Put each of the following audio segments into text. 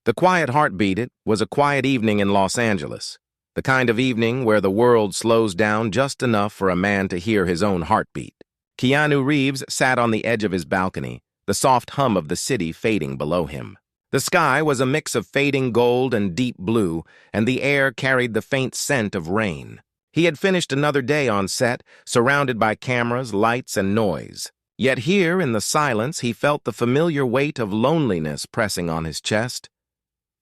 The quiet heartbeat it was a quiet evening in Los Angeles, the kind of evening where the world slows down just enough for a man to hear his own heartbeat. Keanu Reeves sat on the edge of his balcony, the soft hum of the city fading below him. The sky was a mix of fading gold and deep blue, and the air carried the faint scent of rain. He had finished another day on set, surrounded by cameras, lights, and noise. Yet here, in the silence, he felt the familiar weight of loneliness pressing on his chest.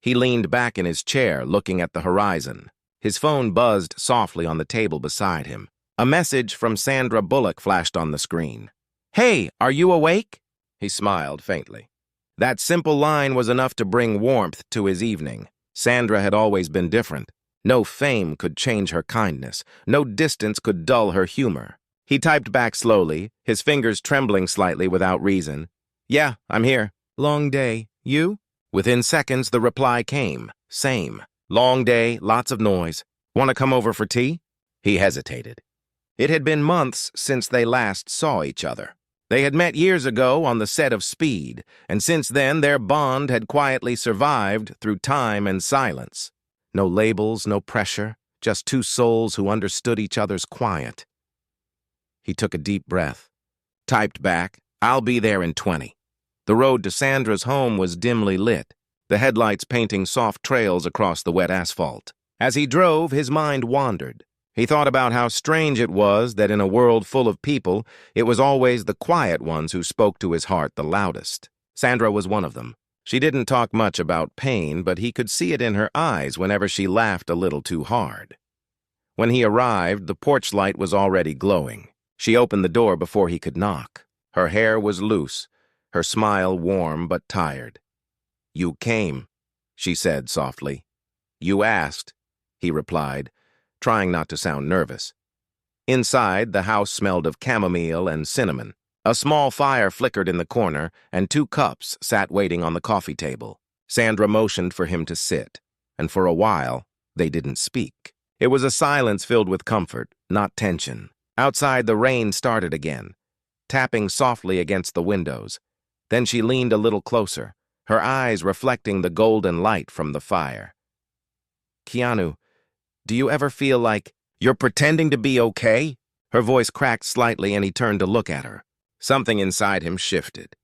He leaned back in his chair, looking at the horizon. His phone buzzed softly on the table beside him. A message from Sandra Bullock flashed on the screen. "Hey, are you awake?" He smiled faintly. That simple line was enough to bring warmth to his evening. Sandra had always been different. No fame could change her kindness. No distance could dull her humor. He typed back slowly, his fingers trembling slightly without reason. "Yeah, I'm here. Long day. You?" Within seconds, the reply came. Same. Long day, lots of noise. Want to come over for tea? He hesitated. It had been months since they last saw each other. They had met years ago on the set of Speed, and since then their bond had quietly survived through time and silence. No labels, no pressure, just two souls who understood each other's quiet. He took a deep breath, typed back, "I'll be there in 20. The road to Sandra's home was dimly lit, the headlights painting soft trails across the wet asphalt. As he drove, his mind wandered. He thought about how strange it was that in a world full of people, it was always the quiet ones who spoke to his heart the loudest. Sandra was one of them. She didn't talk much about pain, but he could see it in her eyes whenever she laughed a little too hard. When he arrived, the porch light was already glowing. She opened the door before he could knock. Her hair was loose, her smile warm but tired. "You came," she said softly. "You asked," he replied, trying not to sound nervous. Inside, the house smelled of chamomile and cinnamon. A small fire flickered in the corner, and 2 cups sat waiting on the coffee table. Sandra motioned for him to sit, and for a while, they didn't speak. It was a silence filled with comfort, not tension. Outside, the rain started again, tapping softly against the windows. Then she leaned a little closer, her eyes reflecting the golden light from the fire. "Keanu, do you ever feel like you're pretending to be okay?" Her voice cracked slightly and he turned to look at her. Something inside him shifted.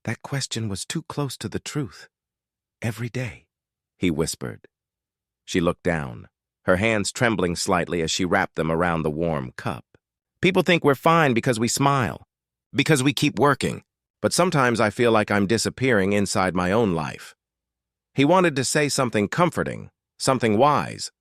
That question was too close to the truth. "Every day," he whispered. She looked down, her hands trembling slightly as she wrapped them around the warm cup. "People think we're fine because we smile, because we keep working. But sometimes I feel like I'm disappearing inside my own life." He wanted to say something comforting, something wise,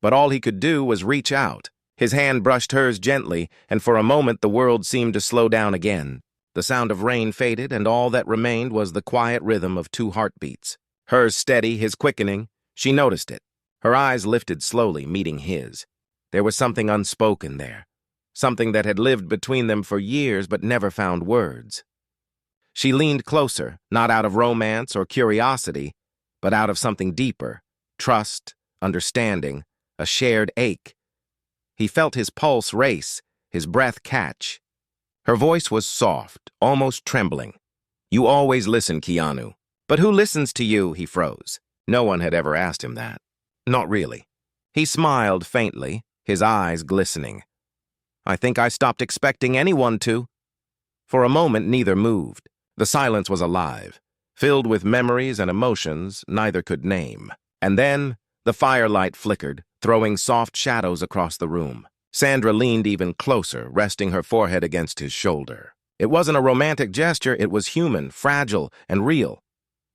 but all he could do was reach out. His hand brushed hers gently, and for a moment the world seemed to slow down again. The sound of rain faded, and all that remained was the quiet rhythm of 2 heartbeats. Hers steady, his quickening. She noticed it. Her eyes lifted slowly, meeting his. There was something unspoken there, something that had lived between them for years but never found words. She leaned closer, not out of romance or curiosity, but out of something deeper, trust, understanding, a shared ache. He felt his pulse race, his breath catch. Her voice was soft, almost trembling. "You always listen, Keanu." "But who listens to you?" He froze. No one had ever asked him that. Not really. He smiled faintly, his eyes glistening. "I think I stopped expecting anyone to." For a moment, neither moved. The silence was alive, filled with memories and emotions neither could name. And then, the firelight flickered, throwing soft shadows across the room. Sandra leaned even closer, resting her forehead against his shoulder. It wasn't a romantic gesture, it was human, fragile, and real.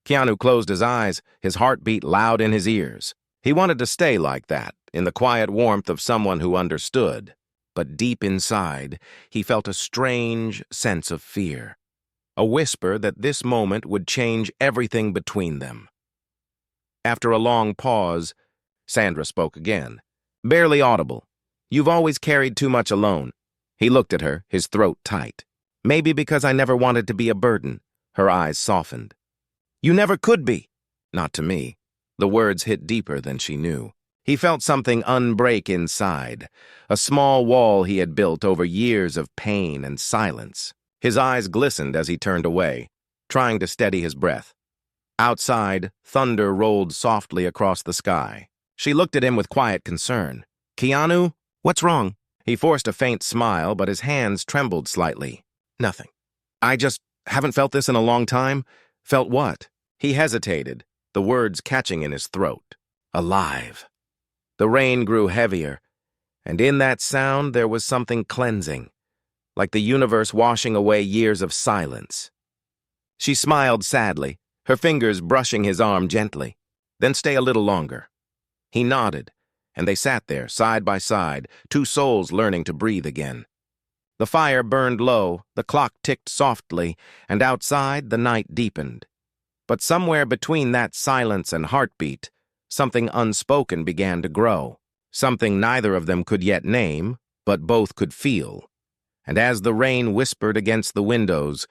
Keanu closed his eyes, his heartbeat loud in his ears. He wanted to stay like that, in the quiet warmth of someone who understood. But deep inside, he felt a strange sense of fear. A whisper that this moment would change everything between them. After a long pause, Sandra spoke again. Barely audible. "You've always carried too much alone." He looked at her, his throat tight. "Maybe because I never wanted to be a burden." Her eyes softened. "You never could be." "Not to me." The words hit deeper than she knew. He felt something unbreak inside, a small wall he had built over years of pain and silence. His eyes glistened as he turned away, trying to steady his breath. Outside, thunder rolled softly across the sky. She looked at him with quiet concern. "Keanu, what's wrong?" He forced a faint smile, but his hands trembled slightly. "Nothing. I just haven't felt this in a long time." "Felt what?" He hesitated, the words catching in his throat. "Alive." The rain grew heavier, and in that sound there was something cleansing, like the universe washing away years of silence. She smiled sadly, her fingers brushing his arm gently. "Then stay a little longer." He nodded, and they sat there, side by side, two souls learning to breathe again. The fire burned low, the clock ticked softly, and outside the night deepened. But somewhere between that silence and heartbeat, something unspoken began to grow, something neither of them could yet name, but both could feel. And as the rain whispered against the windows,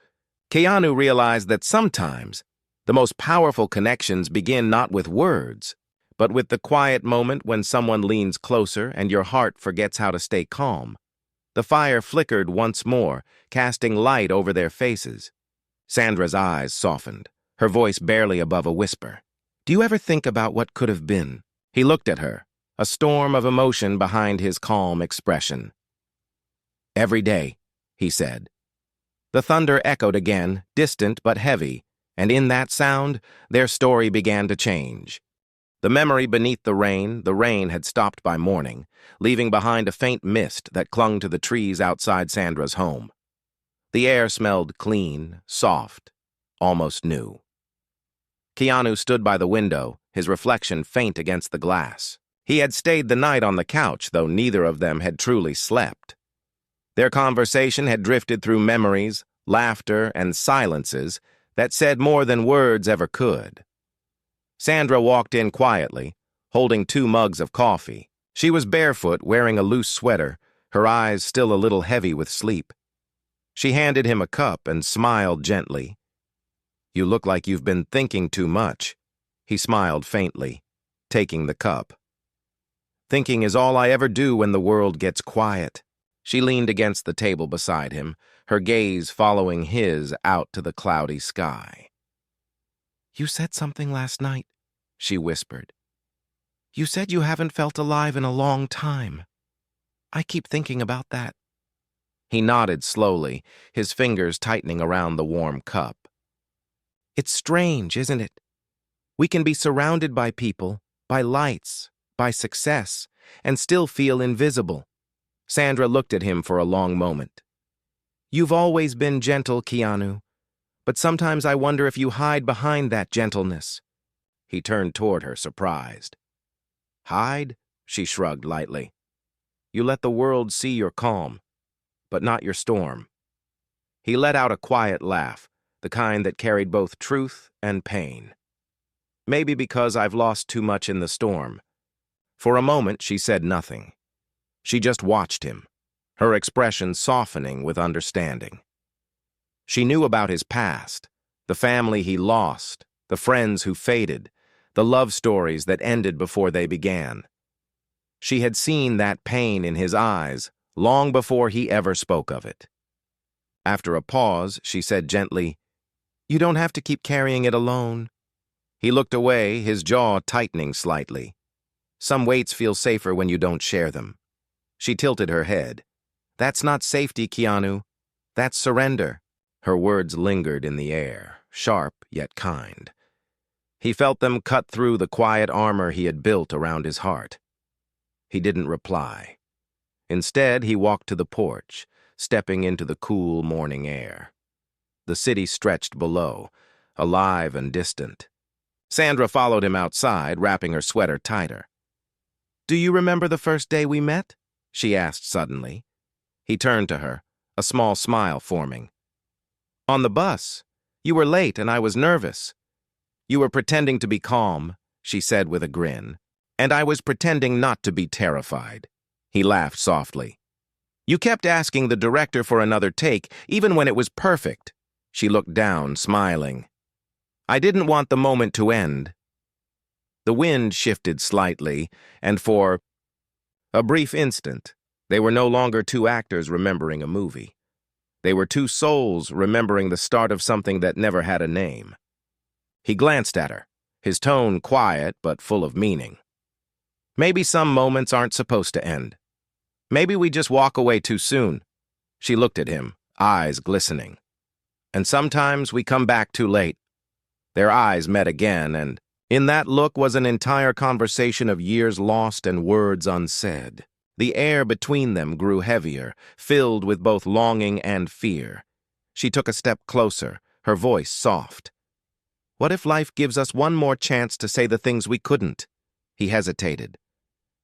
Keanu realized that sometimes the most powerful connections begin not with words, but with the quiet moment when someone leans closer and your heart forgets how to stay calm. The fire flickered once more, casting light over their faces. Sandra's eyes softened, her voice barely above a whisper. "Do you ever think about what could have been?" He looked at her, a storm of emotion behind his calm expression. "Every day," he said. The thunder echoed again, distant but heavy, and in that sound, their story began to change. The memory beneath the rain had stopped by morning, leaving behind a faint mist that clung to the trees outside Sandra's home. The air smelled clean, soft, almost new. Keanu stood by the window, his reflection faint against the glass. He had stayed the night on the couch, though neither of them had truly slept. Their conversation had drifted through memories, laughter, and silences that said more than words ever could. Sandra walked in quietly, holding 2 mugs of coffee. She was barefoot, wearing a loose sweater, her eyes still a little heavy with sleep. She handed him a cup and smiled gently. "You look like you've been thinking too much." He smiled faintly, taking the cup. "Thinking is all I ever do when the world gets quiet." She leaned against the table beside him, her gaze following his out to the cloudy sky. "You said something last night," she whispered. "You said you haven't felt alive in a long time. I keep thinking about that." He nodded slowly, his fingers tightening around the warm cup. "It's strange, isn't it? We can be surrounded by people, by lights, by success, and still feel invisible." Sandra looked at him for a long moment. "You've always been gentle, Keanu, but sometimes I wonder if you hide behind that gentleness." He turned toward her, surprised. "Hide?" She shrugged lightly. "You let the world see your calm, but not your storm." He let out a quiet laugh, the kind that carried both truth and pain. "Maybe because I've lost too much in the storm." For a moment, she said nothing. She just watched him, her expression softening with understanding. She knew about his past, the family he lost, the friends who faded, the love stories that ended before they began. She had seen that pain in his eyes long before he ever spoke of it. After a pause, she said gently, "You don't have to keep carrying it alone." He looked away, his jaw tightening slightly. "Some weights feel safer when you don't share them." She tilted her head. "That's not safety, Keanu. That's surrender." Her words lingered in the air, sharp yet kind. He felt them cut through the quiet armor he had built around his heart. He didn't reply. Instead, he walked to the porch, stepping into the cool morning air. The city stretched below, alive and distant. Sandra followed him outside, wrapping her sweater tighter. "Do you remember the first day we met?" she asked suddenly. He turned to her, a small smile forming. "On the bus. You were late and I was nervous." "You were pretending to be calm," she said with a grin, "and I was pretending not to be terrified." He laughed softly. "You kept asking the director for another take, even when it was perfect." She looked down, smiling. "I didn't want the moment to end." The wind shifted slightly, and for a brief instant, they were no longer 2 actors remembering a movie. They were 2 souls remembering the start of something that never had a name. He glanced at her, his tone quiet but full of meaning. Maybe some moments aren't supposed to end. Maybe we just walk away too soon. She looked at him, eyes glistening. And sometimes we come back too late. Their eyes met again, and in that look was an entire conversation of years lost and words unsaid. The air between them grew heavier, filled with both longing and fear. She took a step closer, her voice soft. What if life gives us one more chance to say the things we couldn't? He hesitated.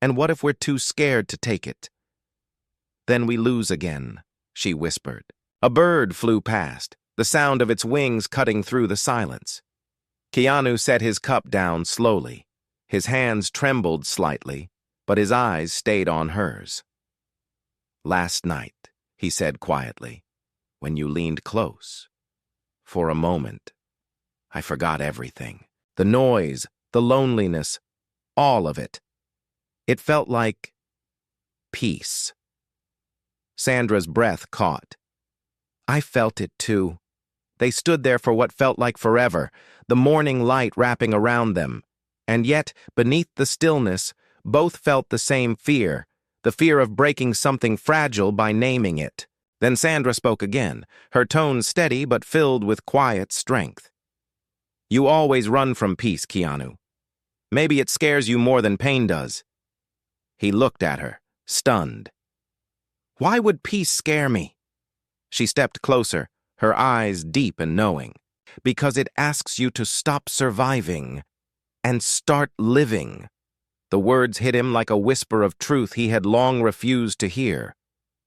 And what if we're too scared to take it? Then we lose again, she whispered. A bird flew past, the sound of its wings cutting through the silence. Keanu set his cup down slowly. His hands trembled slightly, but his eyes stayed on hers. Last night, he said quietly, when you leaned close. For a moment, I forgot everything. The noise, the loneliness, all of it. It felt like peace. Sandra's breath caught. I felt it too. They stood there for what felt like forever, the morning light wrapping around them. And yet, beneath the stillness, both felt the same fear, the fear of breaking something fragile by naming it. Then Sandra spoke again, her tone steady but filled with quiet strength. You always run from peace, Keanu. Maybe it scares you more than pain does. He looked at her, stunned. Why would peace scare me? She stepped closer, her eyes deep and knowing. Because it asks you to stop surviving and start living. The words hit him like a whisper of truth he had long refused to hear.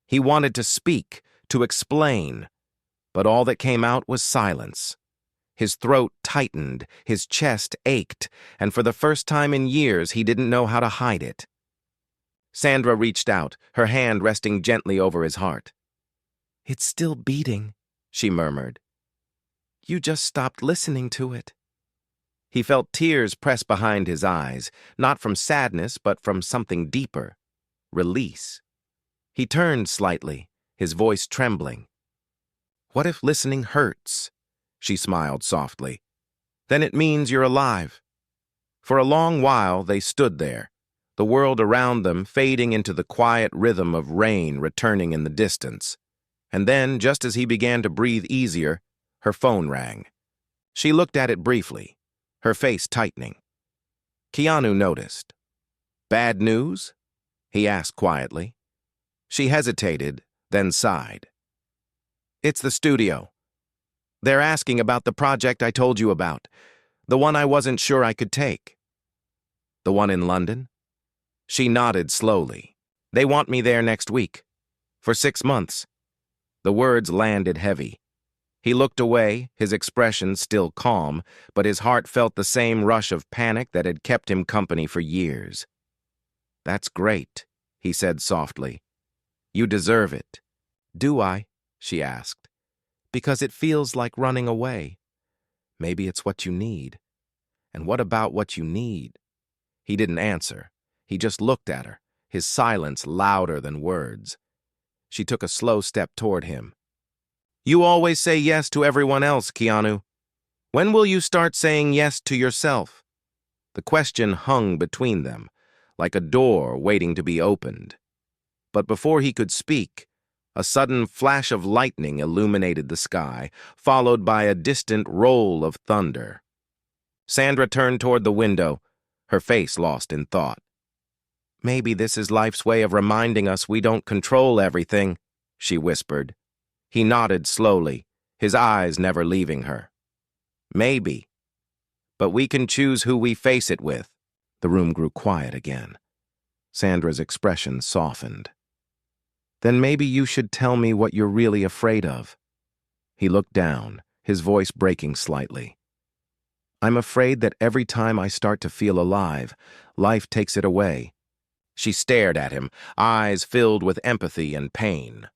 He wanted to speak, to explain, but all that came out was silence. His throat tightened, his chest ached, and for the first time in years he didn't know how to hide it. Sandra reached out, her hand resting gently over his heart. It's still beating, she murmured. You just stopped listening to it. He felt tears press behind his eyes, not from sadness but from something deeper. Release. He turned slightly, his voice trembling. What if listening hurts? She smiled softly. Then it means you're alive. For a long while they stood there, the world around them fading into the quiet rhythm of rain returning in the distance. And then, just as he began to breathe easier, her phone rang. She looked at it briefly, her face tightening. Keanu noticed. Bad news? He asked quietly. She hesitated, then sighed. It's the studio. They're asking about the project I told you about, the one I wasn't sure I could take. The one in London? She nodded slowly. They want me there next week. For 6 months. The words landed heavy. He looked away, his expression still calm, but his heart felt the same rush of panic that had kept him company for years. That's great, he said softly. You deserve it. Do I? She asked. Because it feels like running away. Maybe it's what you need. And what about what you need? He didn't answer. He just looked at her, his silence louder than words. She took a slow step toward him. You always say yes to everyone else, Keanu. When will you start saying yes to yourself? The question hung between them, like a door waiting to be opened. But before he could speak, a sudden flash of lightning illuminated the sky, followed by a distant roll of thunder. Sandra turned toward the window, her face lost in thought. Maybe this is life's way of reminding us we don't control everything, she whispered. He nodded slowly, his eyes never leaving her. Maybe. But we can choose who we face it with. The room grew quiet again. Sandra's expression softened. Then maybe you should tell me what you're really afraid of. He looked down, his voice breaking slightly. I'm afraid that every time I start to feel alive, life takes it away. She stared at him, eyes filled with empathy and pain.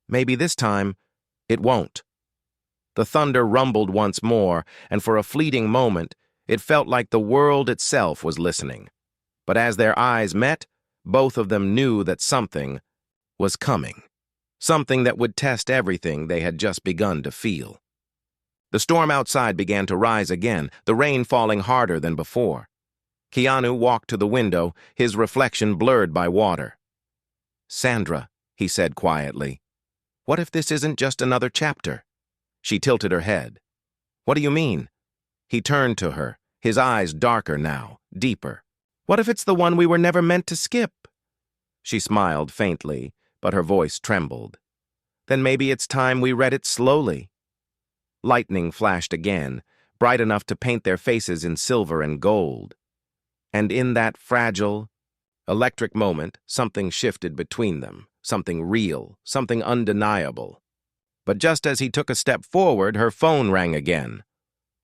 Maybe this time, it won't. The thunder rumbled once more, and for a fleeting moment, it felt like the world itself was listening. But as their eyes met, both of them knew that something was coming. Something that would test everything they had just begun to feel. The storm outside began to rise again, the rain falling harder than before. Keanu walked to the window, his reflection blurred by water. "Sandra," he said quietly, "what if this isn't just another chapter?" She tilted her head. "What do you mean?" He turned to her, his eyes darker now, deeper. "What if it's the one we were never meant to skip?" She smiled faintly, but her voice trembled. "Then maybe it's time we read it slowly." Lightning flashed again, bright enough to paint their faces in silver and gold. And in that fragile, electric moment, something shifted between them, something real, something undeniable. But just as he took a step forward, her phone rang again.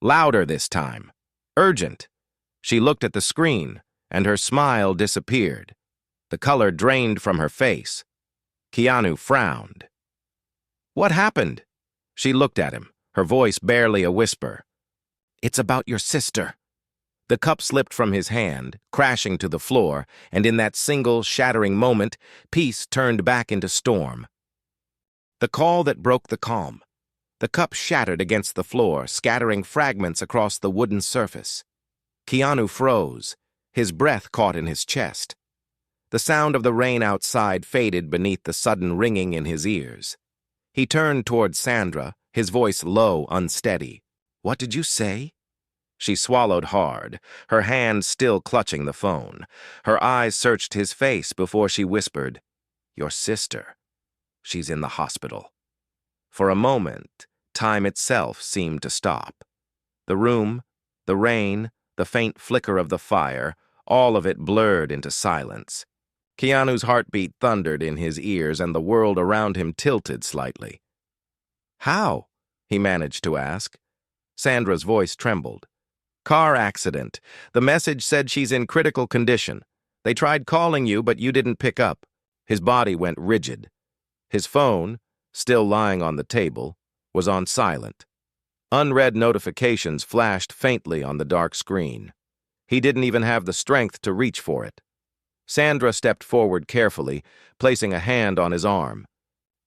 Louder this time. Urgent. She looked at the screen, and her smile disappeared. The color drained from her face. Keanu frowned. "What happened?" She looked at him, her voice barely a whisper. "It's about your sister." The cup slipped from his hand, crashing to the floor, and in that single, shattering moment, peace turned back into storm. The call that broke the calm. The cup shattered against the floor, scattering fragments across the wooden surface. Keanu froze, his breath caught in his chest. The sound of the rain outside faded beneath the sudden ringing in his ears. He turned toward Sandra, his voice low, unsteady. "What did you say?" She swallowed hard, her hand still clutching the phone. Her eyes searched his face before she whispered, "Your sister. She's in the hospital." For a moment, time itself seemed to stop. The room, the rain, the faint flicker of the fire, all of it blurred into silence. Keanu's heartbeat thundered in his ears, and the world around him tilted slightly. "How?" he managed to ask. Sandra's voice trembled. "Car accident. The message said she's in critical condition. They tried calling you, but you didn't pick up." His body went rigid. His phone, still lying on the table, was on silent. Unread notifications flashed faintly on the dark screen. He didn't even have the strength to reach for it. Sandra stepped forward carefully, placing a hand on his arm.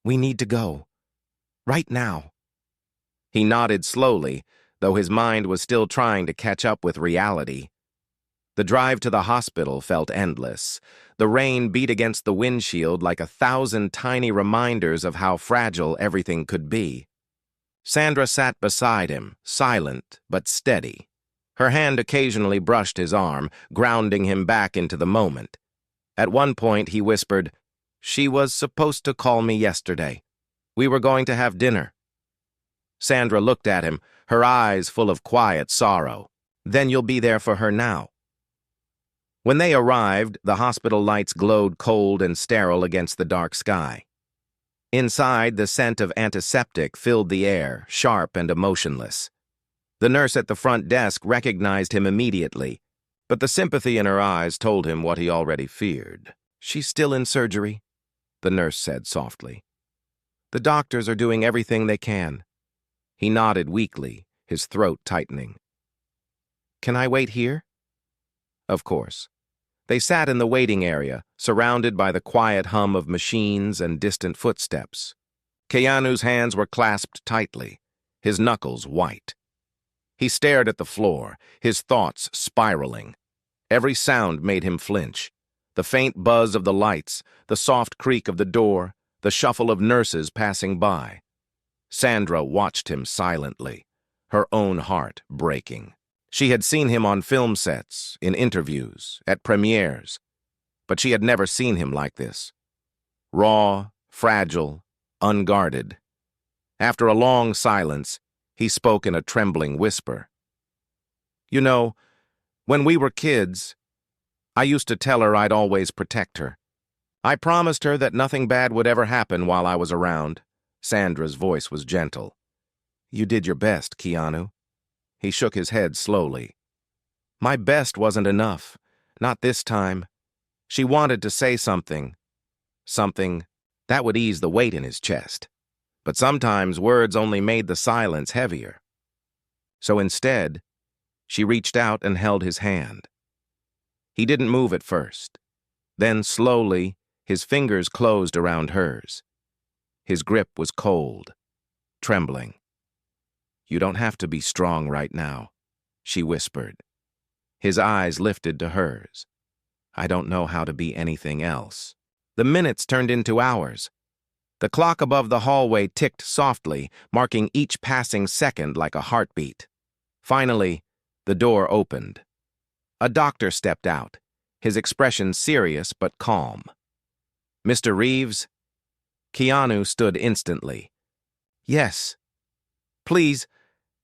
"We need to go. Right now." He nodded slowly, though his mind was still trying to catch up with reality. The drive to the hospital felt endless. The rain beat against the windshield like 1,000 tiny reminders of how fragile everything could be. Sandra sat beside him, silent but steady. Her hand occasionally brushed his arm, grounding him back into the moment. At one point, he whispered, "She was supposed to call me yesterday. We were going to have dinner." Sandra looked at him, her eyes full of quiet sorrow. "Then you'll be there for her now." When they arrived, the hospital lights glowed cold and sterile against the dark sky. Inside, the scent of antiseptic filled the air, sharp and emotionless. The nurse at the front desk recognized him immediately, but the sympathy in her eyes told him what he already feared. "She's still in surgery," the nurse said softly. "The doctors are doing everything they can." He nodded weakly, his throat tightening. "Can I wait here?" Of course. They sat in the waiting area, surrounded by the quiet hum of machines and distant footsteps. Keanu's hands were clasped tightly, his knuckles white. He stared at the floor, his thoughts spiraling. Every sound made him flinch. The faint buzz of the lights, the soft creak of the door, the shuffle of nurses passing by. Sandra watched him silently, her own heart breaking. She had seen him on film sets, in interviews, at premieres, but she had never seen him like this. Raw, fragile, unguarded. After a long silence, he spoke in a trembling whisper. "You know, when we were kids, I used to tell her I'd always protect her. I promised her that nothing bad would ever happen while I was around." Sandra's voice was gentle. "You did your best, Keanu." He shook his head slowly. "My best wasn't enough. Not this time." She wanted to say something. Something that would ease the weight in his chest. But sometimes words only made the silence heavier. So instead, she reached out and held his hand. He didn't move at first. Then slowly, his fingers closed around hers. His grip was cold, trembling. You don't have to be strong right now, she whispered. His eyes lifted to hers. I don't know how to be anything else. The minutes turned into hours. The clock above the hallway ticked softly, marking each passing second like a heartbeat. Finally, the door opened. A doctor stepped out, his expression serious but calm. Mr. Reeves? Keanu stood instantly. Yes. Please,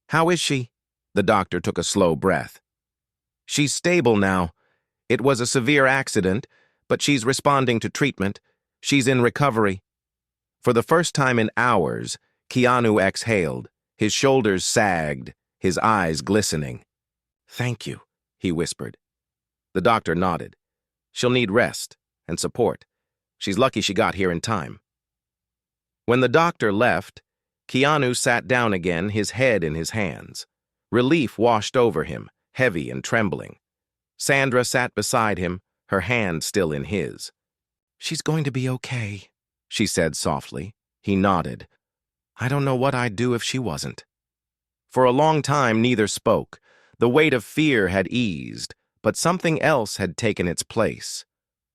how is she? The doctor took a slow breath. She's stable now. It was a severe accident, but she's responding to treatment. She's in recovery. For the first time in hours, Keanu exhaled. His shoulders sagged, his eyes glistening. Thank you, he whispered. The doctor nodded. She'll need rest and support. She's lucky she got here in time. When the doctor left, Keanu sat down again, his head in his hands. Relief washed over him, heavy and trembling. Sandra sat beside him, her hand still in his. She's going to be okay, she said softly. He nodded. I don't know what I'd do if she wasn't. For a long time, neither spoke. The weight of fear had eased, but something else had taken its place.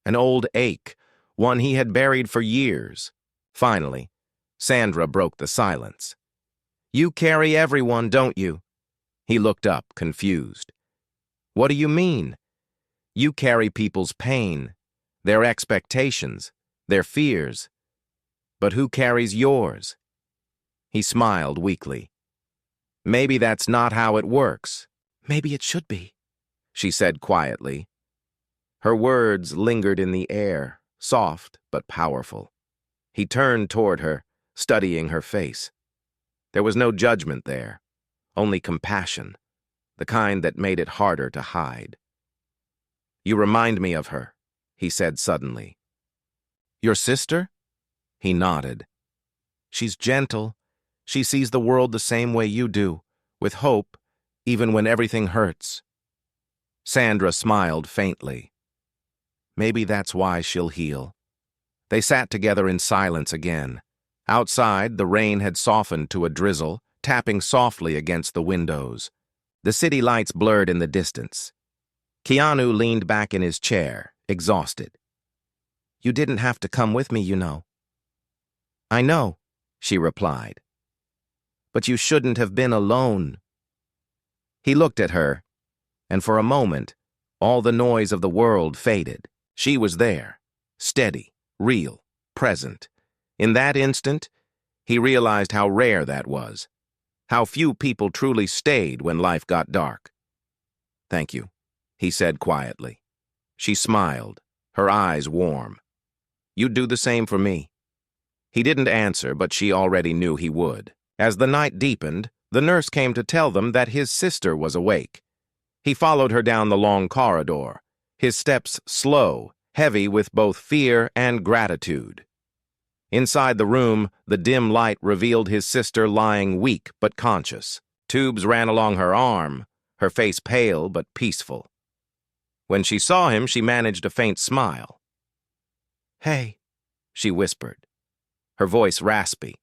An old ache, one he had buried for years. Finally, Sandra broke the silence. You carry everyone, don't you? He looked up, confused. What do you mean? You carry people's pain, their expectations, their fears. But who carries yours? He smiled weakly. Maybe that's not how it works. Maybe it should be, she said quietly. Her words lingered in the air, soft but powerful. He turned toward her, studying her face. There was no judgment there, only compassion, the kind that made it harder to hide. You remind me of her, he said suddenly. Your sister? He nodded. She's gentle. She sees the world the same way you do, with hope, even when everything hurts. Sandra smiled faintly. Maybe that's why she'll heal. They sat together in silence again. Outside, the rain had softened to a drizzle, tapping softly against the windows. The city lights blurred in the distance. Keanu leaned back in his chair, exhausted. You didn't have to come with me, you know. I know, she replied. But you shouldn't have been alone. He looked at her, and for a moment, all the noise of the world faded. She was there, steady, real, present. In that instant, he realized how rare that was, how few people truly stayed when life got dark. Thank you, he said quietly. She smiled, her eyes warm. You'd do the same for me. He didn't answer, but she already knew he would. As the night deepened, the nurse came to tell them that his sister was awake. He followed her down the long corridor, his steps slow, heavy with both fear and gratitude. Inside the room, the dim light revealed his sister lying weak but conscious. Tubes ran along her arm, her face pale but peaceful. When she saw him, she managed a faint smile. Hey, she whispered, her voice raspy.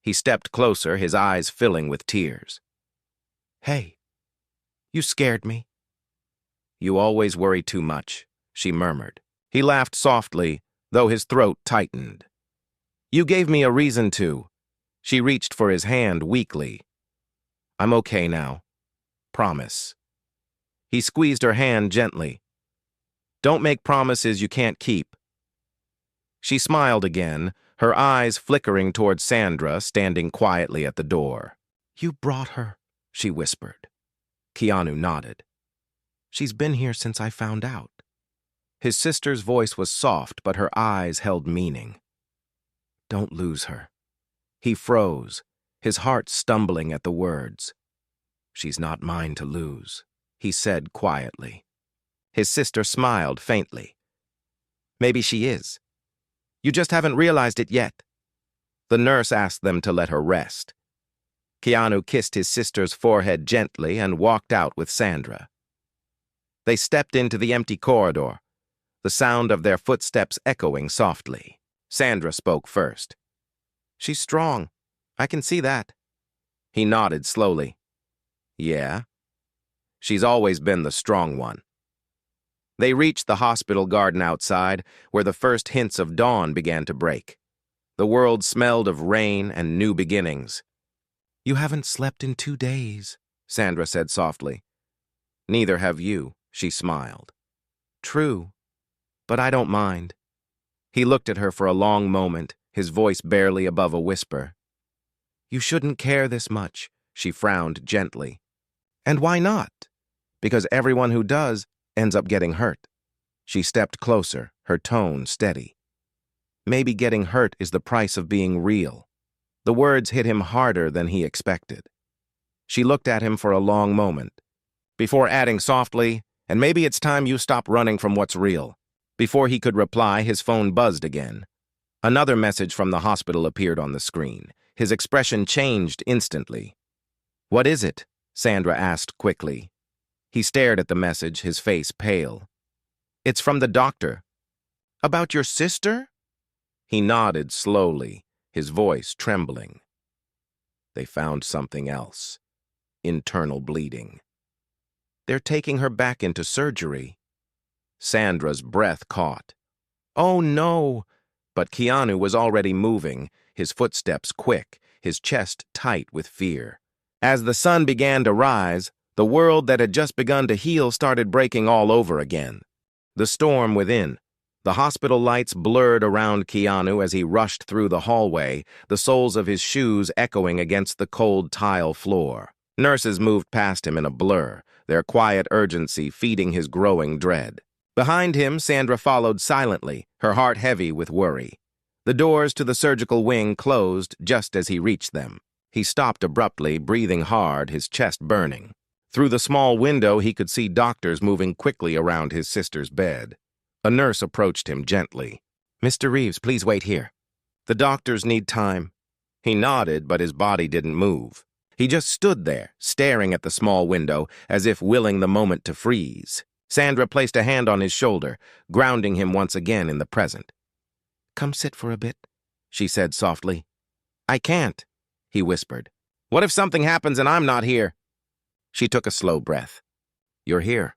He stepped closer, his eyes filling with tears. Hey, you scared me. You always worry too much, she murmured. He laughed softly, though his throat tightened. You gave me a reason to. She reached for his hand weakly. I'm okay now. Promise. He squeezed her hand gently. Don't make promises you can't keep. She smiled again, her eyes flickering toward Sandra, standing quietly at the door. You brought her, she whispered. Keanu nodded. She's been here since I found out. His sister's voice was soft, but her eyes held meaning. Don't lose her. He froze, his heart stumbling at the words. She's not mine to lose, he said quietly. His sister smiled faintly. Maybe she is. You just haven't realized it yet. The nurse asked them to let her rest. Keanu kissed his sister's forehead gently and walked out with Sandra. They stepped into the empty corridor, the sound of their footsteps echoing softly. Sandra spoke first. She's strong. I can see that. He nodded slowly. Yeah, she's always been the strong one. They reached the hospital garden outside, where the first hints of dawn began to break. The world smelled of rain and new beginnings. You haven't slept in 2 days, Sandra said softly. Neither have you, she smiled. True, but I don't mind. He looked at her for a long moment, his voice barely above a whisper. You shouldn't care this much, she frowned gently. And why not? Because everyone who does ends up getting hurt. She stepped closer, her tone steady. Maybe getting hurt is the price of being real. The words hit him harder than he expected. She looked at him for a long moment, before adding softly, and maybe it's time you stop running from what's real. Before he could reply, his phone buzzed again. Another message from the hospital appeared on the screen. His expression changed instantly. What is it? Sandra asked quickly. He stared at the message, his face pale. It's from the doctor. About your sister? He nodded slowly, his voice trembling. They found something else. Internal bleeding. They're taking her back into surgery. Sandra's breath caught. Oh no! But Keanu was already moving, his footsteps quick, his chest tight with fear. As the sun began to rise, the world that had just begun to heal started breaking all over again. The storm within. The hospital lights blurred around Keanu as he rushed through the hallway, the soles of his shoes echoing against the cold tile floor. Nurses moved past him in a blur, their quiet urgency feeding his growing dread. Behind him, Sandra followed silently, her heart heavy with worry. The doors to the surgical wing closed just as he reached them. He stopped abruptly, breathing hard, his chest burning. Through the small window, he could see doctors moving quickly around his sister's bed. A nurse approached him gently. Mr. Reeves, please wait here. The doctors need time. He nodded, but his body didn't move. He just stood there, staring at the small window, as if willing the moment to freeze. Sandra placed a hand on his shoulder, grounding him once again in the present. Come sit for a bit, she said softly. I can't, he whispered. What if something happens and I'm not here? She took a slow breath. You're here.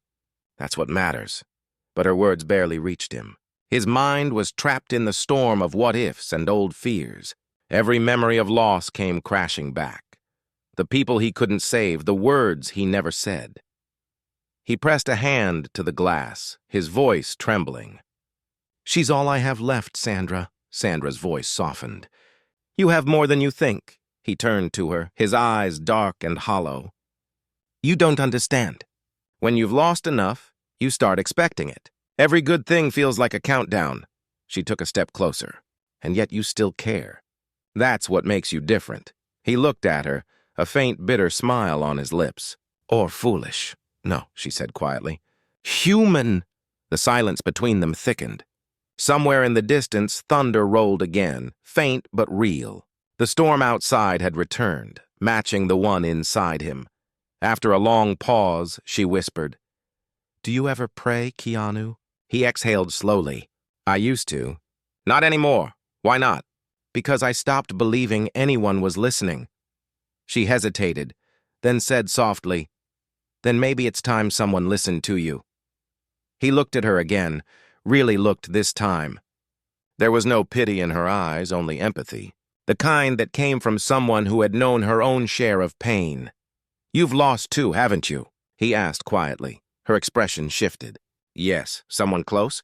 That's what matters. But her words barely reached him. His mind was trapped in the storm of what-ifs and old fears. Every memory of loss came crashing back. The people he couldn't save, the words he never said. He pressed a hand to the glass, his voice trembling. She's all I have left, Sandra. Sandra's voice softened. You have more than you think. He turned to her, his eyes dark and hollow. You don't understand. When you've lost enough, you start expecting it. Every good thing feels like a countdown. She took a step closer. And yet you still care. That's what makes you different. He looked at her, a faint bitter smile on his lips. Or foolish. No, she said quietly. Human! The silence between them thickened. Somewhere in the distance, thunder rolled again, faint but real. The storm outside had returned, matching the one inside him. After a long pause, she whispered, Do you ever pray, Keanu? He exhaled slowly. I used to. Not anymore. Why not? Because I stopped believing anyone was listening. She hesitated, then said softly, Then maybe it's time someone listened to you. He looked at her again, really looked this time. There was no pity in her eyes, only empathy, the kind that came from someone who had known her own share of pain. You've lost too, haven't you? He asked quietly. Her expression shifted. Yes, someone close?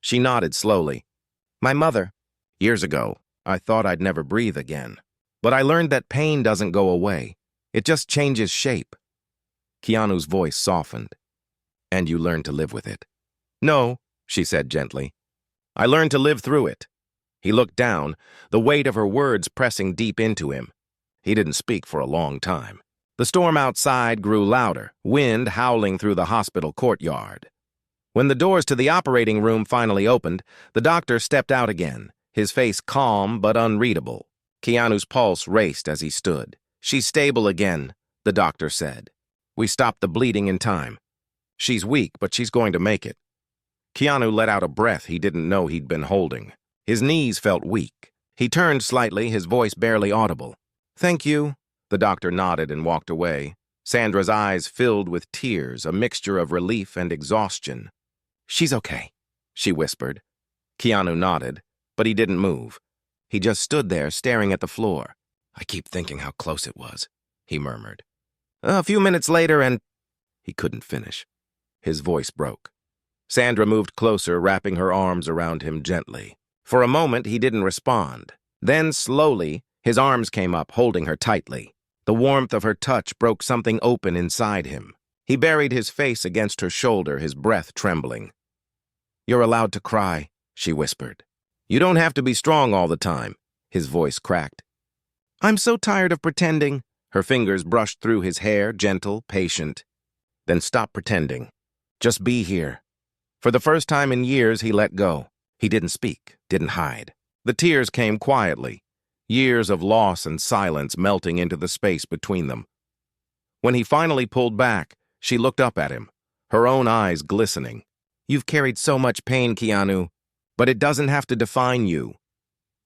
She nodded slowly. My mother. Years ago, I thought I'd never breathe again. But I learned that pain doesn't go away. It just changes shape. Keanu's voice softened. And you learned to live with it. No, she said gently. I learned to live through it. He looked down, the weight of her words pressing deep into him. He didn't speak for a long time. The storm outside grew louder, wind howling through the hospital courtyard. When the doors to the operating room finally opened, the doctor stepped out again, his face calm but unreadable. Keanu's pulse raced as he stood. She's stable again, the doctor said. We stopped the bleeding in time. She's weak, but she's going to make it. Keanu let out a breath he didn't know he'd been holding. His knees felt weak. He turned slightly, his voice barely audible. Thank you. The doctor nodded and walked away. Sandra's eyes filled with tears, a mixture of relief and exhaustion. "She's okay," she whispered. Keanu nodded, but he didn't move. He just stood there staring at the floor. "I keep thinking how close it was," he murmured. "A few minutes later and—" He couldn't finish. His voice broke. Sandra moved closer, wrapping her arms around him gently. For a moment, he didn't respond. Then, slowly, his arms came up, holding her tightly. The warmth of her touch broke something open inside him. He buried his face against her shoulder, his breath trembling. "You're allowed to cry," she whispered. "You don't have to be strong all the time." His voice cracked. "I'm so tired of pretending." Her fingers brushed through his hair, gentle, patient. "Then stop pretending. Just be here." For the first time in years, he let go. He didn't speak, didn't hide. The tears came quietly, years of loss and silence melting into the space between them. When he finally pulled back, she looked up at him, her own eyes glistening. "You've carried so much pain, Keanu, but it doesn't have to define you."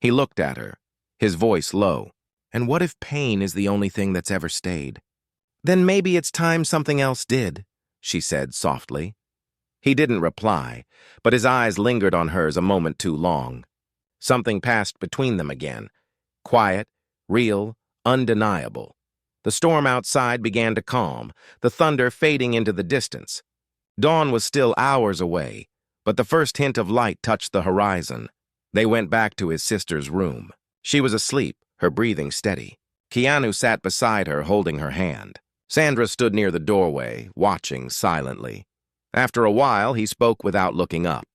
He looked at her, his voice low. "And what if pain is the only thing that's ever stayed?" "Then maybe it's time something else did," she said softly. He didn't reply, but his eyes lingered on hers a moment too long. Something passed between them again. Quiet, real, undeniable. The storm outside began to calm, the thunder fading into the distance. Dawn was still hours away, but the first hint of light touched the horizon. They went back to his sister's room. She was asleep, her breathing steady. Keanu sat beside her, holding her hand. Sandra stood near the doorway, watching silently. After a while, he spoke without looking up.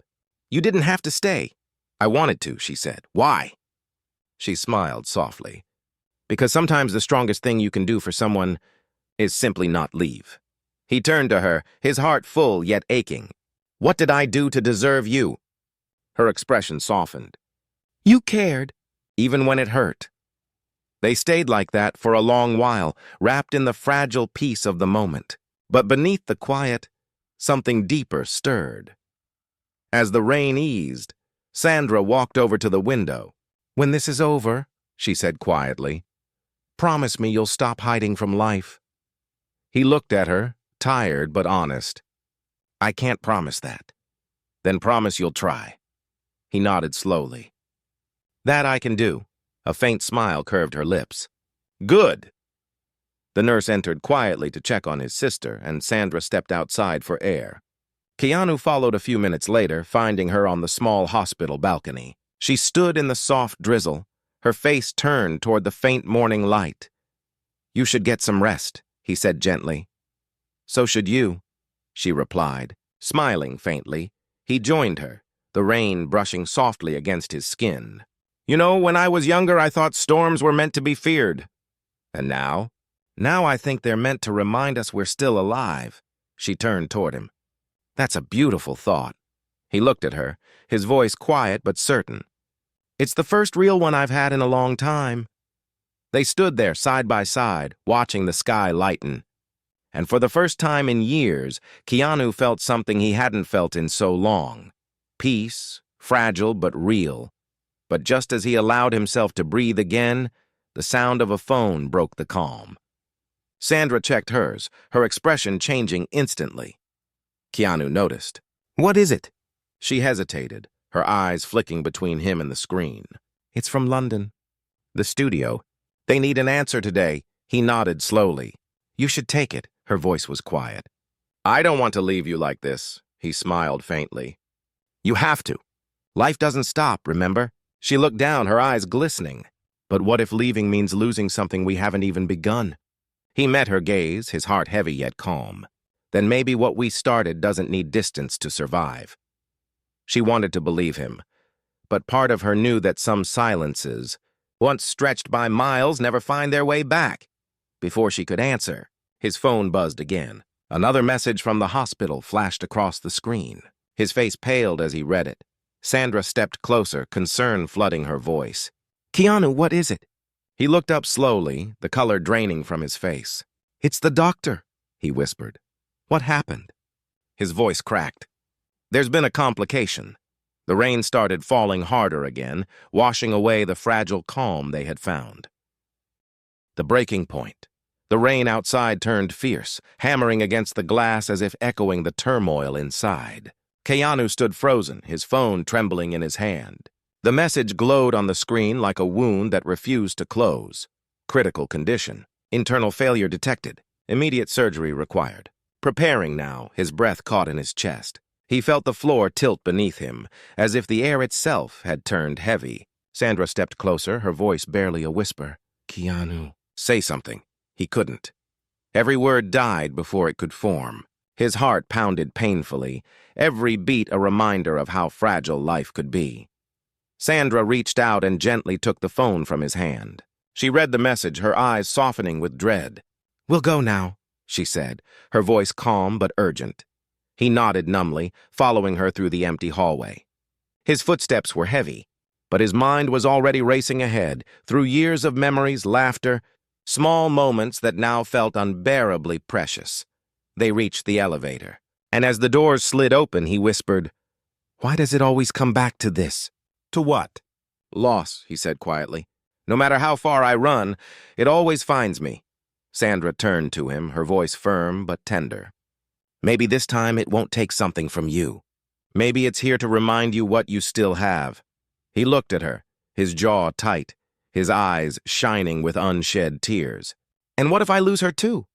"You didn't have to stay." "I wanted to," she said. "Why?" She smiled softly. "Because sometimes the strongest thing you can do for someone is simply not leave." He turned to her, his heart full yet aching. "What did I do to deserve you?" Her expression softened. "You cared, even when it hurt." They stayed like that for a long while, wrapped in the fragile peace of the moment. But beneath the quiet, something deeper stirred. As the rain eased, Sandra walked over to the window. "When this is over," she said quietly, "promise me you'll stop hiding from life." He looked at her, tired but honest. "I can't promise that." "Then promise you'll try." He nodded slowly. "That I can do." A faint smile curved her lips. "Good." The nurse entered quietly to check on his sister, and Sandra stepped outside for air. Keanu followed a few minutes later, finding her on the small hospital balcony. She stood in the soft drizzle, her face turned toward the faint morning light. "You should get some rest," he said gently. "So should you," she replied, smiling faintly. He joined her, the rain brushing softly against his skin. "You know, when I was younger, I thought storms were meant to be feared. And now? Now I think they're meant to remind us we're still alive." She turned toward him. "That's a beautiful thought." He looked at her, his voice quiet but certain. "It's the first real one I've had in a long time." They stood there side by side, watching the sky lighten. And for the first time in years, Keanu felt something he hadn't felt in so long. Peace, fragile but real. But just as he allowed himself to breathe again, the sound of a phone broke the calm. Sandra checked hers, her expression changing instantly. Keanu noticed. "What is it?" She hesitated, her eyes flicking between him and the screen. "It's from London." "The studio. They need an answer today." He nodded slowly. "You should take it." Her voice was quiet. "I don't want to leave you like this." He smiled faintly. "You have to. Life doesn't stop, remember?" She looked down, her eyes glistening. "But what if leaving means losing something we haven't even begun?" He met her gaze, his heart heavy yet calm. "Then maybe what we started doesn't need distance to survive." She wanted to believe him, but part of her knew that some silences, once stretched by miles, never find their way back. Before she could answer, his phone buzzed again. Another message from the hospital flashed across the screen. His face paled as he read it. Sandra stepped closer, concern flooding her voice. "Keanu, what is it?" He looked up slowly, the color draining from his face. "It's the doctor," he whispered. "What happened?" His voice cracked. "There's been a complication." The rain started falling harder again, washing away the fragile calm they had found. The breaking point. The rain outside turned fierce, hammering against the glass as if echoing the turmoil inside. Keanu stood frozen, his phone trembling in his hand. The message glowed on the screen like a wound that refused to close. Critical condition. Internal failure detected. Immediate surgery required. Preparing now, his breath caught in his chest. He felt the floor tilt beneath him, as if the air itself had turned heavy. Sandra stepped closer, her voice barely a whisper. Keanu. Say something. He couldn't. Every word died before it could form. His heart pounded painfully, every beat a reminder of how fragile life could be. Sandra reached out and gently took the phone from his hand. She read the message, her eyes softening with dread. "We'll go now," she said, her voice calm but urgent. He nodded numbly, following her through the empty hallway. His footsteps were heavy, but his mind was already racing ahead, through years of memories, laughter, small moments that now felt unbearably precious. They reached the elevator, and as the doors slid open, he whispered, "Why does it always come back to this?" "To what?" "Loss," he said quietly. "No matter how far I run, it always finds me." Sandra turned to him, her voice firm but tender. "Maybe this time it won't take something from you. Maybe it's here to remind you what you still have." He looked at her, his jaw tight, his eyes shining with unshed tears. "And what if I lose her too?"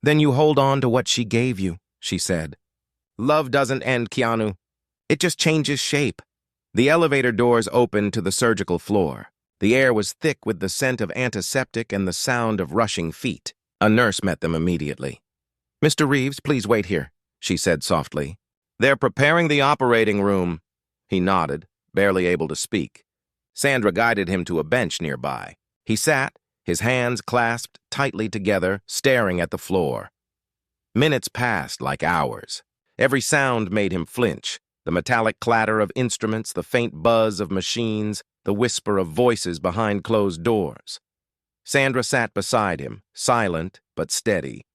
"Then you hold on to what she gave you," she said. "Love doesn't end, Keanu. It just changes shape." The elevator doors opened to the surgical floor. The air was thick with the scent of antiseptic and the sound of rushing feet. A nurse met them immediately. "Mr. Reeves, please wait here," she said softly. "They're preparing the operating room." He nodded, barely able to speak. Sandra guided him to a bench nearby. He sat, his hands clasped tightly together, staring at the floor. Minutes passed like hours. Every sound made him flinch. The metallic clatter of instruments, the faint buzz of machines, the whisper of voices behind closed doors. Sandra sat beside him, silent but steady.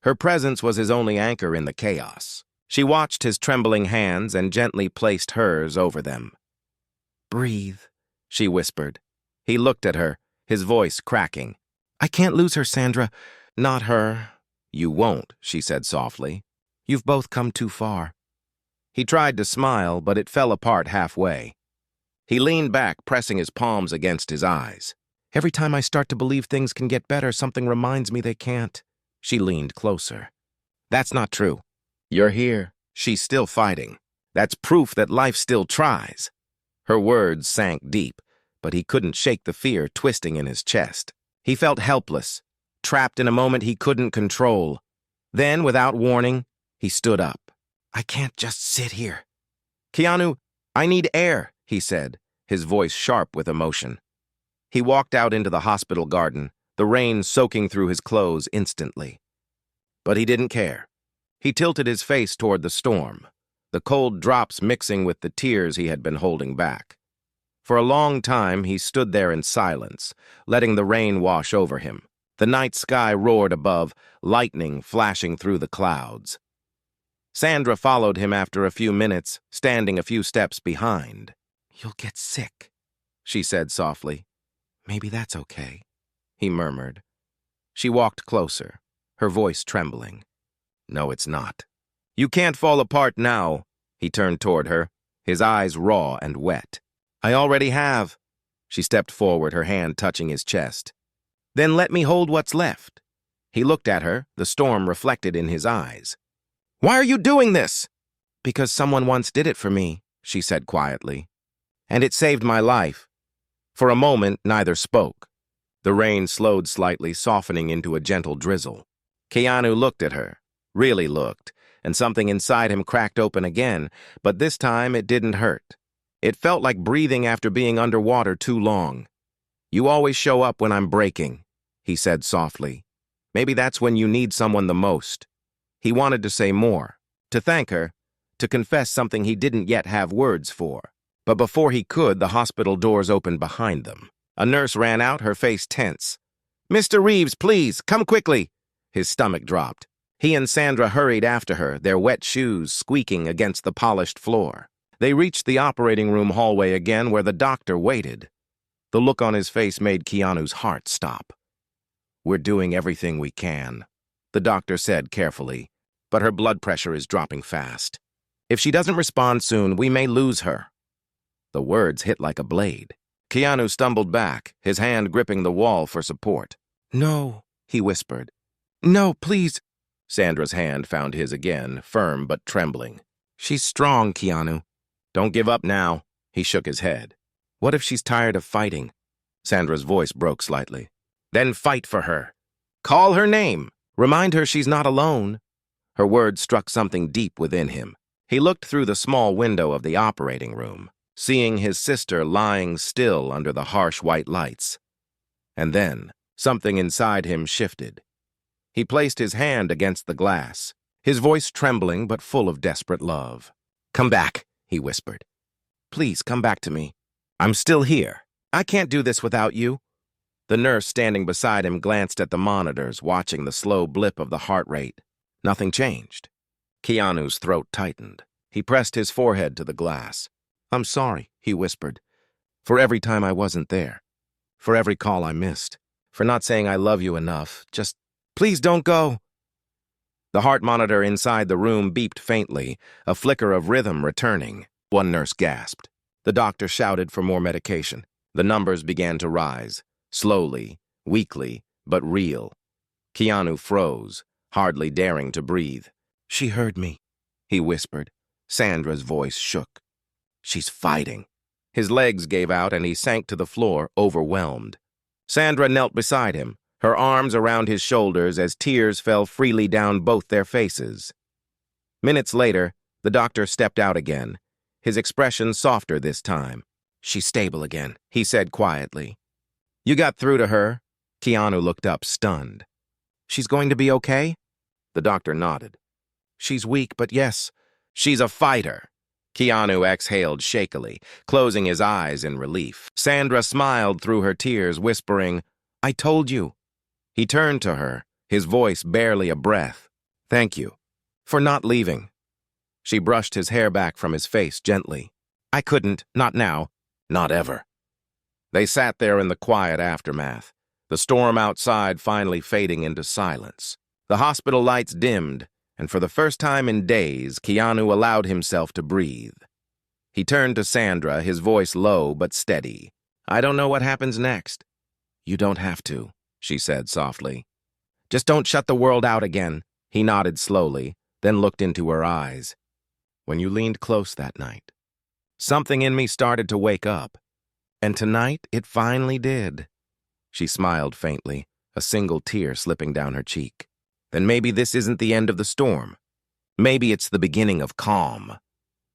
Her presence was his only anchor in the chaos. She watched his trembling hands and gently placed hers over them. "Breathe," she whispered. He looked at her, his voice cracking. "I can't lose her, Sandra. Not her." "You won't," she said softly. "You've both come too far." He tried to smile, but it fell apart halfway. He leaned back, pressing his palms against his eyes. "Every time I start to believe things can get better, something reminds me they can't." She leaned closer. "That's not true. You're here. She's still fighting. That's proof that life still tries." Her words sank deep, but he couldn't shake the fear twisting in his chest. He felt helpless, trapped in a moment he couldn't control. Then, without warning, he stood up. "I can't just sit here." "Keanu, I need air," he said, his voice sharp with emotion. He walked out into the hospital garden, the rain soaking through his clothes instantly. But he didn't care. He tilted his face toward the storm, the cold drops mixing with the tears he had been holding back. For a long time, he stood there in silence, letting the rain wash over him. The night sky roared above, lightning flashing through the clouds. Sandra followed him after a few minutes, standing a few steps behind. "You'll get sick," she said softly. "Maybe that's okay," he murmured. She walked closer, her voice trembling. "No, it's not." "You can't fall apart now." He turned toward her, his eyes raw and wet. "I already have." She stepped forward, her hand touching his chest. "Then let me hold what's left." He looked at her, the storm reflected in his eyes. "Why are you doing this?" "Because someone once did it for me," she said quietly. "And it saved my life." For a moment, neither spoke. The rain slowed slightly, softening into a gentle drizzle. Keanu looked at her, really looked, and something inside him cracked open again, but this time it didn't hurt. It felt like breathing after being underwater too long. "You always show up when I'm breaking," he said softly. "Maybe that's when you need someone the most." He wanted to say more, to thank her, to confess something he didn't yet have words for. But before he could, the hospital doors opened behind them. A nurse ran out, her face tense. "Mr. Reeves, please, come quickly." His stomach dropped. He and Sandra hurried after her, their wet shoes squeaking against the polished floor. They reached the operating room hallway again, where the doctor waited. The look on his face made Keanu's heart stop. We're doing everything we can, the doctor said carefully, but her blood pressure is dropping fast. If she doesn't respond soon, we may lose her. The words hit like a blade. Keanu stumbled back, his hand gripping the wall for support. No, he whispered. No, please. Sandra's hand found his again, firm but trembling. She's strong, Keanu. Don't give up now. He shook his head. What if she's tired of fighting? Sandra's voice broke slightly. Then fight for her. Call her name. Remind her she's not alone. Her words struck something deep within him. He looked through the small window of the operating room, seeing his sister lying still under the harsh white lights. And then, something inside him shifted. He placed his hand against the glass, his voice trembling but full of desperate love. Come back, he whispered. Please come back to me. I'm still here. I can't do this without you. The nurse standing beside him glanced at the monitors, watching the slow blip of the heart rate. Nothing changed. Keanu's throat tightened. He pressed his forehead to the glass. I'm sorry, he whispered, for every time I wasn't there, for every call I missed, for not saying I love you enough. Just, please don't go. The heart monitor inside the room beeped faintly, a flicker of rhythm returning. One nurse gasped. The doctor shouted for more medication. The numbers began to rise, slowly, weakly, but real. Keanu froze, hardly daring to breathe. She heard me, he whispered. Sandra's voice shook. She's fighting. His legs gave out and he sank to the floor, overwhelmed. Sandra knelt beside him, her arms around his shoulders as tears fell freely down both their faces. Minutes later, the doctor stepped out again, his expression softer this time. She's stable again, he said quietly. You got through to her? Keanu looked up, stunned. She's going to be okay? The doctor nodded. She's weak, but yes, she's a fighter. Keanu exhaled shakily, closing his eyes in relief. Sandra smiled through her tears, whispering, I told you. He turned to her, his voice barely a breath. Thank you for not leaving. She brushed his hair back from his face gently. I couldn't, not now, not ever. They sat there in the quiet aftermath, the storm outside finally fading into silence. The hospital lights dimmed, and for the first time in days, Keanu allowed himself to breathe. He turned to Sandra, his voice low but steady. I don't know what happens next. You don't have to, she said softly. Just don't shut the world out again. He nodded slowly, then looked into her eyes. When you leaned close that night, something in me started to wake up, and tonight it finally did. She smiled faintly, a single tear slipping down her cheek. Then maybe this isn't the end of the storm. Maybe it's the beginning of calm.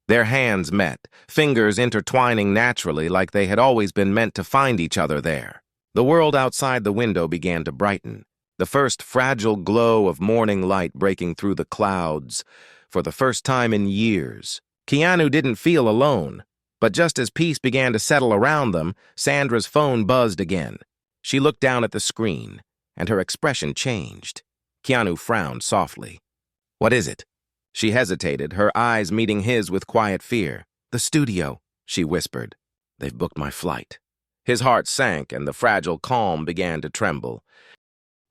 Their hands met, fingers intertwining naturally like they had always been meant to find each other there. The world outside the window began to brighten, the first fragile glow of morning light breaking through the clouds. For the first time in years, Keanu didn't feel alone, but just as peace began to settle around them, Sandra's phone buzzed again. She looked down at the screen, and her expression changed. Keanu frowned softly. What is it? She hesitated, her eyes meeting his with quiet fear. The studio, she whispered. They've booked my flight. His heart sank, and the fragile calm began to tremble.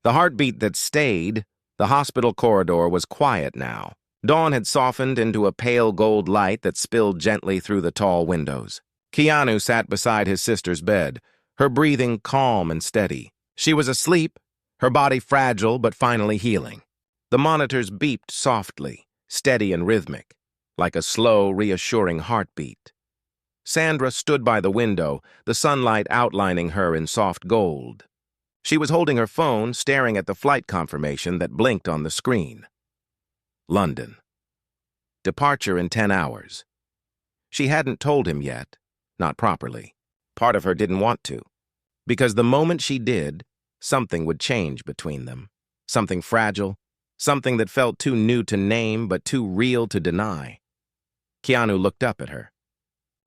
The heartbeat that stayed, the hospital corridor was quiet now. Dawn had softened into a pale gold light that spilled gently through the tall windows. Keanu sat beside his sister's bed, her breathing calm and steady. She was asleep, her body fragile but finally healing. The monitors beeped softly, steady and rhythmic, like a slow, reassuring heartbeat. Sandra stood by the window, the sunlight outlining her in soft gold. She was holding her phone, staring at the flight confirmation that blinked on the screen. London. Departure in 10 hours. She hadn't told him yet, not properly. Part of her didn't want to, because the moment she did, something would change between them. Something fragile, something that felt too new to name but too real to deny. Keanu looked up at her.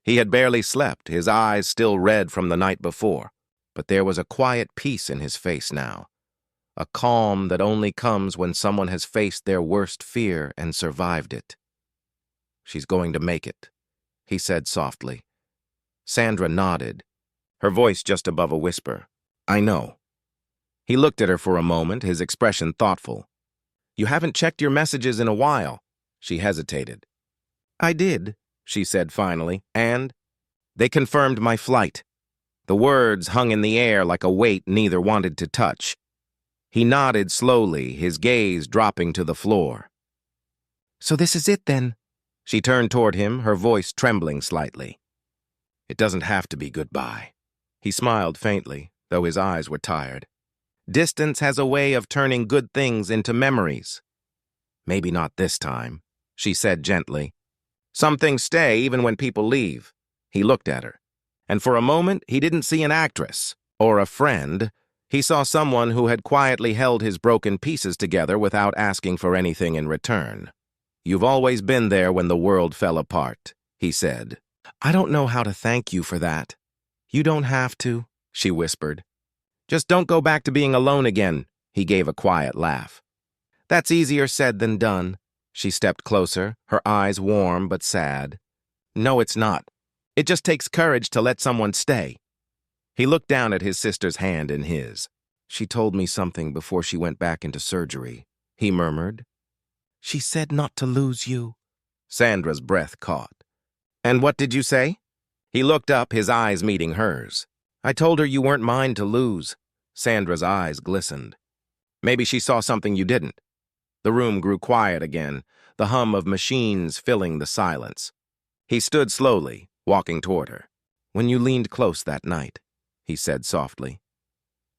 He had barely slept, his eyes still red from the night before, but there was a quiet peace in his face now. A calm that only comes when someone has faced their worst fear and survived it. She's going to make it, he said softly. Sandra nodded, her voice just above a whisper. I know. He looked at her for a moment, his expression thoughtful. "You haven't checked your messages in a while." She hesitated. "I did," she said finally, "and they confirmed my flight." The words hung in the air like a weight neither wanted to touch. He nodded slowly, his gaze dropping to the floor. "So this is it, then?" She turned toward him, her voice trembling slightly. "It doesn't have to be goodbye." He smiled faintly, though his eyes were tired. "Distance has a way of turning good things into memories." "Maybe not this time," she said gently. "Some things stay even when people leave." He looked at her, and for a moment he didn't see an actress or a friend. He saw someone who had quietly held his broken pieces together without asking for anything in return. "You've always been there when the world fell apart," he said. "I don't know how to thank you for that." "You don't have to," she whispered. "Just don't go back to being alone again." He gave a quiet laugh. "That's easier said than done." She stepped closer, her eyes warm but sad. "No, it's not. It just takes courage to let someone stay." He looked down at his sister's hand in his. "She told me something before she went back into surgery," he murmured. "She said not to lose you." Sandra's breath caught. "And what did you say?" He looked up, his eyes meeting hers. "I told her you weren't mine to lose." Sandra's eyes glistened. "Maybe she saw something you didn't." The room grew quiet again, the hum of machines filling the silence. He stood slowly, walking toward her. "When you leaned close that night," he said softly,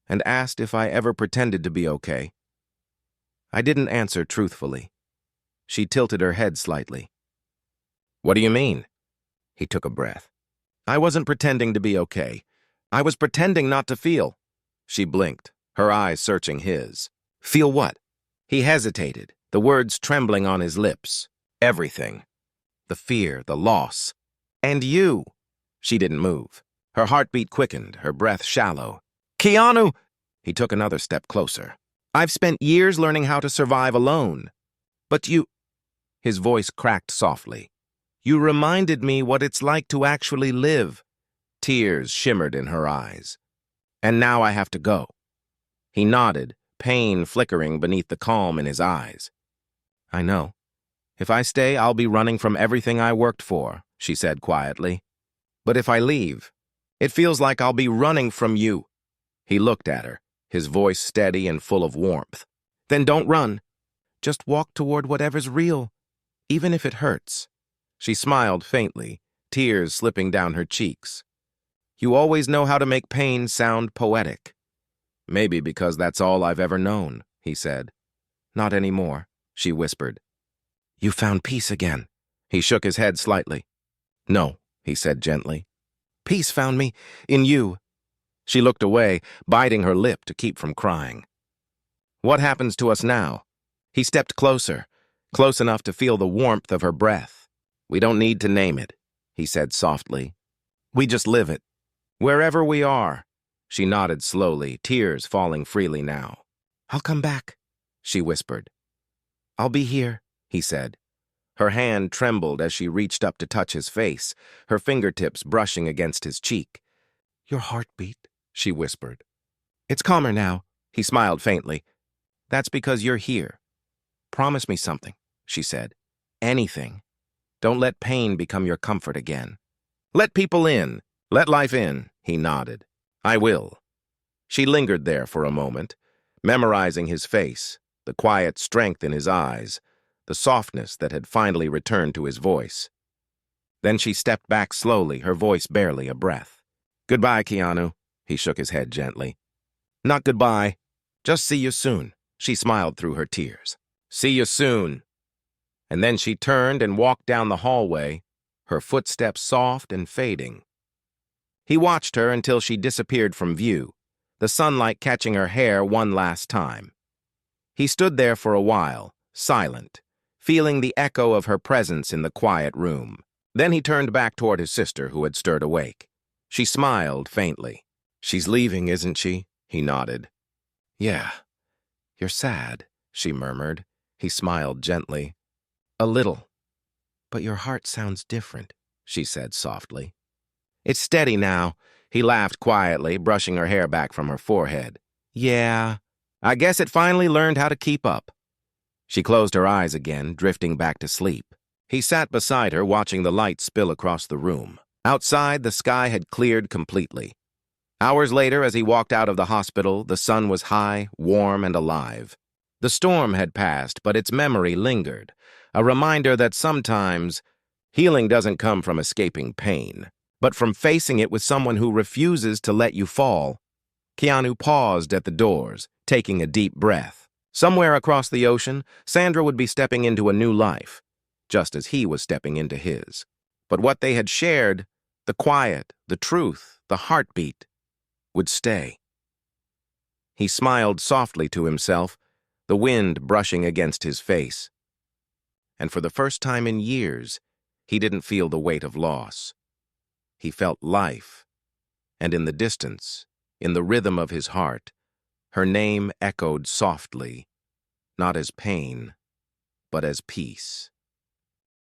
"and asked if I ever pretended to be okay. I didn't answer truthfully." She tilted her head slightly. "What do you mean?" He took a breath. "I wasn't pretending to be okay. I was pretending not to feel." She blinked, her eyes searching his. "Feel what?" He hesitated, the words trembling on his lips. "Everything. The fear, the loss. And you." She didn't move. Her heartbeat quickened, her breath shallow. "Keanu!" He took another step closer. "I've spent years learning how to survive alone. But you—" His voice cracked softly. "You reminded me what it's like to actually live." Tears shimmered in her eyes. "And now I have to go." He nodded, pain flickering beneath the calm in his eyes. "I know. If I stay, I'll be running from everything I worked for," she said quietly. "But if I leave, it feels like I'll be running from you." He looked at her, his voice steady and full of warmth. "Then don't run. Just walk toward whatever's real, even if it hurts." She smiled faintly, tears slipping down her cheeks. "You always know how to make pain sound poetic." "Maybe because that's all I've ever known," he said. "Not anymore," she whispered. "You found peace again." He shook his head slightly. "No," he said gently. "Peace found me in you." She looked away, biting her lip to keep from crying. "What happens to us now?" He stepped closer, close enough to feel the warmth of her breath. "We don't need to name it," he said softly. "We just live it. Wherever we are." She nodded slowly, tears falling freely now. "I'll come back," she whispered. "I'll be here," he said. Her hand trembled as she reached up to touch his face, her fingertips brushing against his cheek. "Your heartbeat," she whispered. "It's calmer now," he smiled faintly. "That's because you're here. Promise me something," she said. "Anything. Don't let pain become your comfort again." "Let people in. Let life in," he nodded. "I will." She lingered there for a moment, memorizing his face, the quiet strength in his eyes, the softness that had finally returned to his voice. Then she stepped back slowly, her voice barely a breath. "Goodbye, Keanu," he shook his head gently. "Not goodbye. Just see you soon." She smiled through her tears. "See you soon." And then she turned and walked down the hallway, her footsteps soft and fading. He watched her until she disappeared from view, the sunlight catching her hair one last time. He stood there for a while, silent, feeling the echo of her presence in the quiet room. Then he turned back toward his sister, who had stirred awake. She smiled faintly. "She's leaving, isn't she?" He nodded. "Yeah. You're sad," she murmured. He smiled gently. "A little. But your heart sounds different," she said softly. "It's steady now." He laughed quietly, brushing her hair back from her forehead. Yeah, I guess it finally learned how to keep up. She closed her eyes again, drifting back to sleep. He sat beside her, watching the light spill across the room. Outside, the sky had cleared completely. Hours later, as he walked out of the hospital, the sun was high, warm, and alive. The storm had passed, but its memory lingered, a reminder that sometimes healing doesn't come from escaping pain, but from facing it with someone who refuses to let you fall. Keanu paused at the doors, taking a deep breath. Somewhere across the ocean, Sandra would be stepping into a new life, just as he was stepping into his. But what they had shared, the quiet, the truth, the heartbeat, would stay. He smiled softly to himself, the wind brushing against his face. And for the first time in years, he didn't feel the weight of loss. He felt life, and in the distance, in the rhythm of his heart, her name echoed softly, not as pain, but as peace.